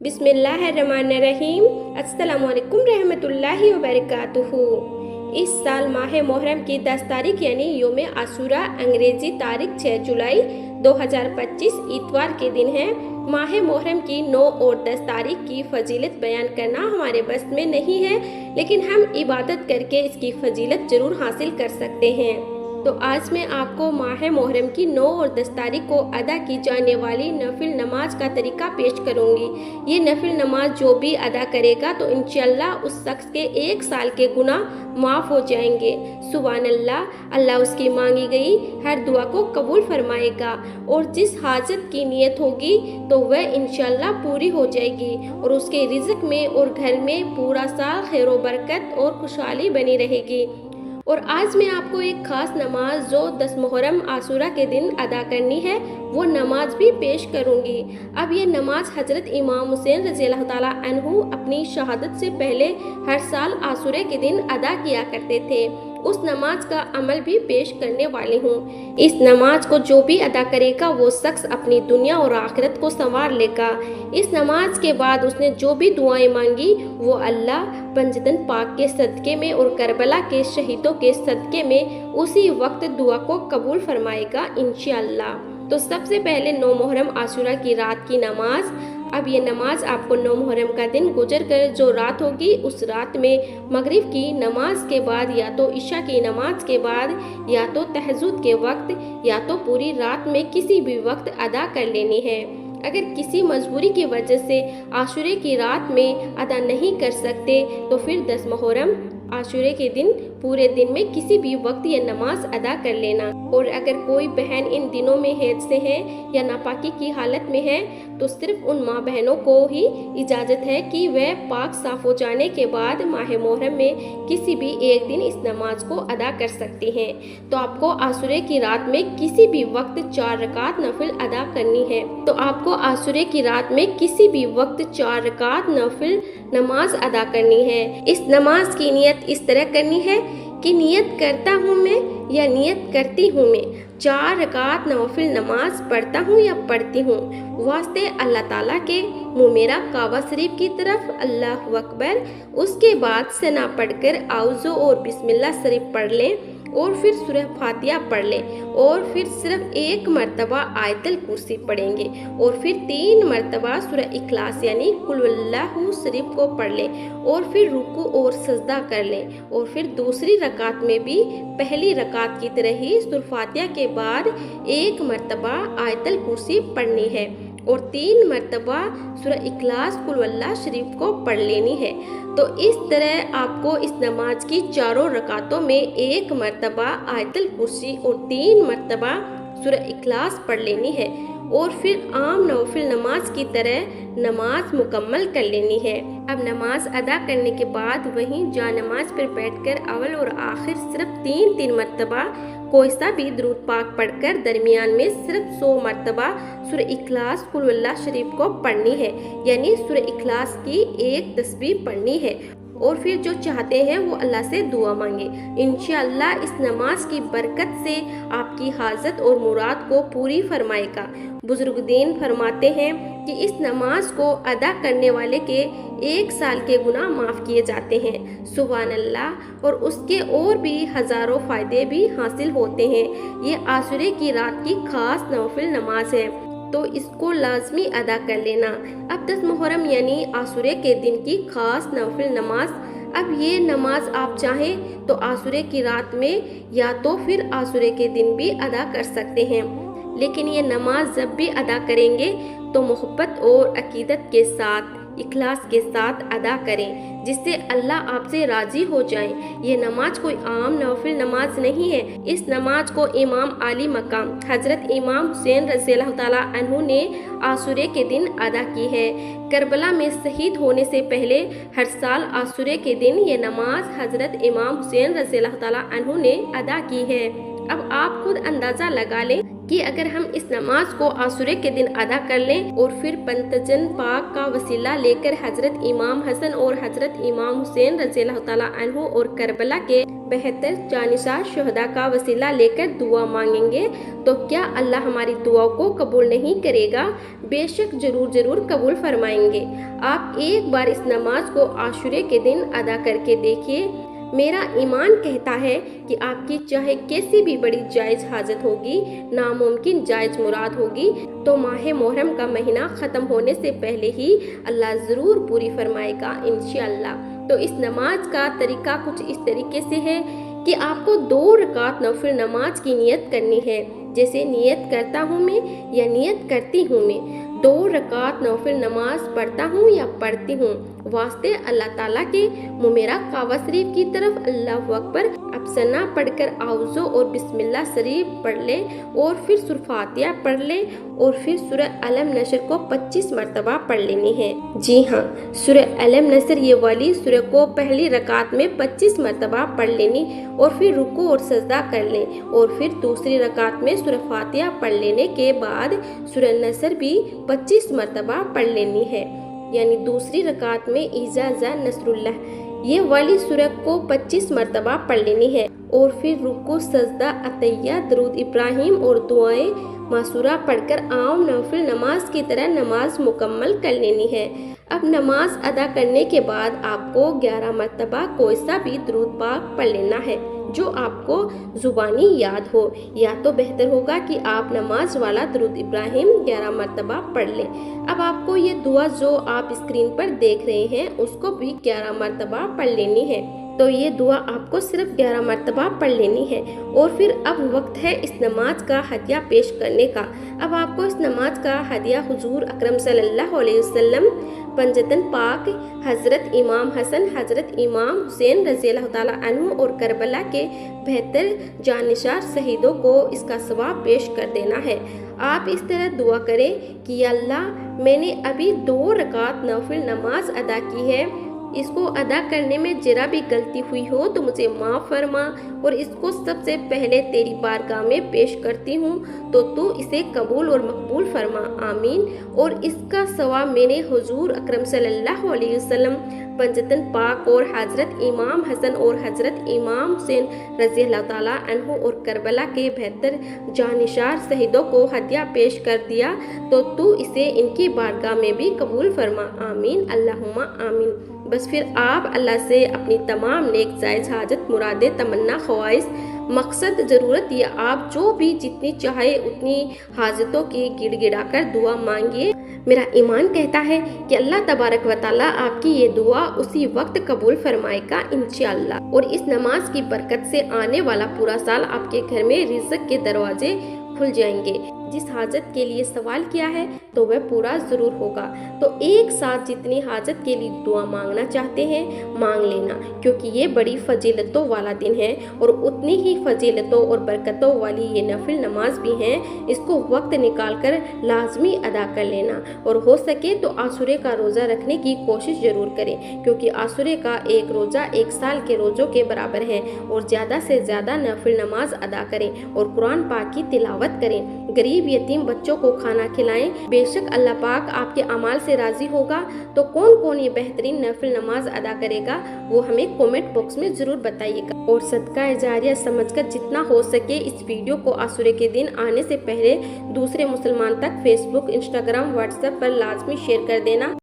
बिस्मिल्लाहिर्रहमानिर्रहीम। अस्सलामु अलैकुम रहमतुल्लाहि व बरकातुहू। इस साल माह मुहर्रम की 10 तारीख यानी योम आशूरा अंग्रेजी तारीख 6 जुलाई 2025 इतवार के दिन है। माह मुहर्रम की 9 और 10 तारीख की फजीलत बयान करना हमारे बस में नहीं है, लेकिन हम इबादत करके इसकी फजीलत जरूर हासिल कर सकते हैं। तो आज मैं आपको माह मुहर्रम की 9 और 10 तारीख को अदा की जाने वाली नफिल नमाज का तरीका पेश करूंगी। ये नफिल नमाज जो भी अदा करेगा तो इंशाअल्लाह उस शख्स के 1 साल के गुनाह माफ़ हो जाएंगे। सुभान अल्लाह, अल्लाह उसकी मांगी गई हर दुआ को कबूल फरमाएगा और जिस हाजत की नियत होगी तो वह इंशाअल्लाह पूरी हो जाएगी और उसके रिज़्क में और घर में पूरा साल खैर व बरकत और खुशहाली बनी रहेगी। और आज मैं आपको एक खास नमाज जो 10 मुहर्रम आशूरा के दिन अदा करनी है वो नमाज भी पेश करूंगी। अब ये नमाज हजरत इमाम हुसैन रज़ियल्लाहु ताला अन्हु अपनी शहादत से पहले हर साल आशूरे के दिन अदा किया करते थे। उस नमाज का अमल भी पेश करने वाली हूँ। इस नमाज को जो भी अदा करेगा वो शख्स अपनी दुनिया और आखिरत को संवार लेगा। इस नमाज के बाद उसने जो भी दुआएं मांगी वो अल्लाह पंजतन पाक के सदके में और करबला के शहीदों के सदके में उसी वक्त दुआ को कबूल फरमाएगा इंशाअल्लाह। तो सबसे पहले 9 मुहर्रम आशूरा की रात की नमाज। अब ये नमाज आपको 9 मुहर्रम का दिन गुजर कर जो रात होगी उस रात में मगरिब की नमाज के बाद या तो इशा की नमाज के बाद या तो तहज्जुद के वक्त या तो पूरी रात में किसी भी वक्त अदा कर लेनी है। अगर किसी मजबूरी की वजह से आशूरे की रात में अदा नहीं कर सकते तो फिर 10 मुहर्रम आशूरे के दिन पूरे दिन में किसी भी वक्त ये नमाज अदा कर लेना। और अगर कोई बहन इन दिनों में हैज से है या नापाकी की हालत में है तो सिर्फ उन माँ बहनों को ही इजाज़त है कि वह पाक साफ हो जाने के बाद माह मुहर्रम में किसी भी एक दिन इस नमाज को अदा कर सकती हैं। तो आपको आशूरे की रात में किसी भी वक्त 4 रकात नफिल अदा करनी है। तो आपको आशूरे की रात में किसी भी वक्त 4 रकात नफिल नमाज अदा करनी है। इस नमाज की नियत इस तरह करनी है कि नियत करता हूँ मैं या नियत करती हूँ मैं 4 रकात नफिल नमाज पढ़ता हूँ या पढ़ती हूँ वास्ते अल्लाह ताला के मुँह मेरा काबा शरीफ की तरफ अल्लाहु अकबर। उसके बाद सना पढ़कर आउज़ो और बिस्मिल्लाह शरीफ पढ़ लें और फिर सूरह फातिहा पढ़ लें और फिर सिर्फ 1 मरतबा आयतल कुर्सी पढ़ेंगे और फिर 3 मरतबा सूरह इखलास यानी कुल हुवल्लाहु शरीफ को पढ़ लें और फिर रुकू और सजदा कर लें और फिर दूसरी रकात में भी पहली रकात की तरह ही सूरह फातिहा के बाद 1 मरतबा आयतल कुर्सी पढ़नी है और 3 मरतबा सूरह इखलास कुल हुवल्लाह शरीफ को पढ़ लेनी है। तो इस तरह आपको इस नमाज की 4 रकातों में 1 मरतबा आयतल कुर्सी और 3 मरतबा सूरह इखलास पढ़ लेनी है और फिर आम नफिल नमाज की तरह नमाज मुकम्मल कर लेनी है। अब नमाज अदा करने के बाद वहीं जा नमाज पर बैठकर अव्वल और आखिर सिर्फ 3 मरतबा कोई सा भी दुरूद पाक पढ़कर दरमियान में सिर्फ 100 मरतबा सूरह इखलास कुल हुवल्लाह शरीफ को पढ़नी है, यानी सूरह इखलास की 1 तस्बीह पढ़नी है और फिर जो चाहते हैं वो अल्लाह से दुआ मांगे। इंशाअल्लाह इस नमाज की बरकत से आपकी हाजत और मुराद को पूरी फरमाएगा। बुजुर्ग दीन फरमाते हैं कि इस नमाज को अदा करने वाले के 1 साल के गुनाह माफ़ किए जाते हैं। सुभान अल्लाह। और उसके और भी हज़ारों फ़ायदे भी हासिल होते हैं। ये आशूरे की रात की खास नफिल नमाज है तो इसको लाजमी अदा कर लेना। अब 10 मुहर्रम यानी आशूरे के दिन की खास नफिल नमाज। अब ये नमाज आप चाहें तो आशूरे की रात में या तो फिर आशूरे के दिन भी अदा कर सकते हैं, लेकिन ये नमाज जब भी अदा करेंगे तो मोहब्बत और अकीदत के साथ इखलास के साथ अदा करें जिससे अल्लाह आपसे राजी हो जाए। ये नमाज कोई आम नफिल नमाज नहीं है। इस नमाज को इमाम आली मकाम हजरत इमाम हुसैन रज़ियल्लाहु ताला अन्हु ने आशूरे के दिन अदा की है। करबला में शहीद होने से पहले हर साल आशूरे के दिन ये नमाज हजरत इमाम हुसैन रज़ियल्लाहु ताला अन्हु ने अदा की है। अब आप खुद अंदाज़ा लगा लें कि अगर हम इस नमाज को आशूरे के दिन अदा कर लें और फिर पंतजन पाक का वसीला लेकर हजरत इमाम हसन और हजरत इमाम हुसैन रज़ियल्लाहु ताला अन्हु और करबला के बेहतर जानिसार शहदा का वसीला लेकर दुआ मांगेंगे तो क्या अल्लाह हमारी दुआ को कबूल नहीं करेगा? बेशक जरूर कबूल फरमाएंगे। आप एक बार इस नमाज को आशूरे के दिन अदा करके देखिए। मेरा ईमान कहता है कि आपकी चाहे कैसी भी बड़ी जायज़ हाजत होगी, नामुमकिन जायज़ मुराद होगी, तो माह मुहर्रम का महीना ख़त्म होने से पहले ही अल्लाह ज़रूर पूरी फरमाएगा इंशाअल्लाह। तो इस नमाज का तरीका कुछ इस तरीके से है कि आपको 2 रकात नफिल नमाज की नियत करनी है। जैसे नियत करता हूँ मैं या नियत करती हूँ मैं, 2 रकात नफिल नमाज पढ़ता हूँ या पढ़ती हूँ वास्ते अल्लाह ताला के मुमेरा काबा शरीफ की तरफ अल्लाहु अकबर अफसना पढ़कर आउज़ो और बिस्मिल्लाह शरीफ पढ़ ले और फिर सूरह फातिहा पढ़ ले और फिर सूरह अलम नशर को 25 मरतबा पढ़ लेनी है। जी हाँ, सूरह अलम नशर ये वाली सूरह को पहली रकात में 25 मरतबा पढ़ लेनी और फिर रुकू और सजदा कर लें और फिर दूसरी रकात में सूरह फातिहा पढ़ लेने के बाद सूरह नसर भी 25 मरतबा पढ़ लेनी है। यानी दूसरी रकात में इज़ा नसरुल्लाह ये वाली सूरह को 25 मरतबा पढ़ लेनी है और फिर रुकू सजदा अतैया दरूद इब्राहिम और दुआएं मासूरा पढ़कर आम नफिल नमाज की तरह नमाज मुकम्मल कर लेनी है। अब नमाज अदा करने के बाद आपको 11 मरतबा कोई सा भी दरूद पाक पढ़ लेना है जो आपको जुबानी याद हो, या तो बेहतर होगा कि आप नमाज वाला दरूद इब्राहिम 11 मरतबा पढ़ लें। अब आपको ये दुआ जो आप स्क्रीन पर देख रहे हैं उसको भी 11 मरतबा पढ़ लेनी है। तो ये दुआ आपको सिर्फ 11 मरतबा पढ़ लेनी है और फिर अब वक्त है इस नमाज का हदिया पेश करने का। अब आपको इस नमाज का हदिया हुजूर अकरम सल्लल्लाहु अलैहि वसल्लम, पंजतन पाक, हजरत इमाम हसन, हजरत इमाम हुसैन रज़ियल्लाहु ताला अन्हु और करबला के बेहतर जानिसार शहीदों को इसका सवाब पेश कर देना है। आप इस तरह दुआ करें कि अल्लाह मैंने अभी 2 रकात नफिल नमाज अदा की है, इसको अदा करने में जरा भी गलती हुई हो तो मुझे माफ़ फरमा और इसको सबसे पहले तेरी बारगाह में पेश करती हूँ तो तू इसे कबूल और मकबूल फरमा, आमीन। और इसका सवाब मैंने हुजूर अकरम सल्लल्लाहु अलैहि वसल्लम, पंजतन पाक और हजरत इमाम हसन और हजरत इमाम हुसैन रज़ियल्लाहु ताला अन्हु और करबला के बेहतर जानिसार शहीदों को हदिया पेश कर दिया तो तू इसे इनकी बारगाह में भी कबूल फरमा, आमीन, अल्लाहुम्मा आमीन। बस फिर आप अल्लाह से अपनी तमाम नेक जायज़ हाजत, मुरादें, तमन्ना, ख्वाहिश, मकसद, ज़रूरत या आप जो भी जितनी चाहे उतनी हाजतों की गिड़गिड़ा कर दुआ मांगिए। मेरा ईमान कहता है कि अल्लाह तबारक व तआला आपकी ये दुआ उसी वक्त कबूल फरमाएगा इंशाअल्लाह। और इस नमाज की बरकत से आने वाला पूरा साल आपके घर में रिज़्क़ के दरवाजे खुल जाएंगे। जिस हाजत के लिए सवाल किया है तो वह पूरा ज़रूर होगा। तो एक साथ जितनी हाजत के लिए दुआ मांगना चाहते हैं मांग लेना, क्योंकि ये बड़ी फजीलतों वाला दिन है और उतनी ही फजीलतों और बरकतों वाली ये नफिल नमाज भी हैं। इसको वक्त निकाल कर लाजमी अदा कर लेना और हो सके तो आशूरे का रोज़ा रखने की कोशिश ज़रूर करें, क्योंकि आशूरे का एक रोज़ा 1 साल के रोज़ों के बराबर है। और ज़्यादा से ज़्यादा नफिल नमाज अदा करें और कुरान पाक की तिलावत करें। गरीब यतीम बच्चों को खाना खिलाएं। बेशक अल्लाह पाक आपके अमाल से राजी होगा। तो कौन कौन ये बेहतरीन नफिल नमाज अदा करेगा वो हमें कमेंट बॉक्स में जरूर बताइएगा। और सदका जारिया समझकर जितना हो सके इस वीडियो को आशूरे के दिन आने से पहले दूसरे मुसलमान तक फेसबुक, इंस्टाग्राम, व्हाट्सएप पर लाजमी शेयर कर देना।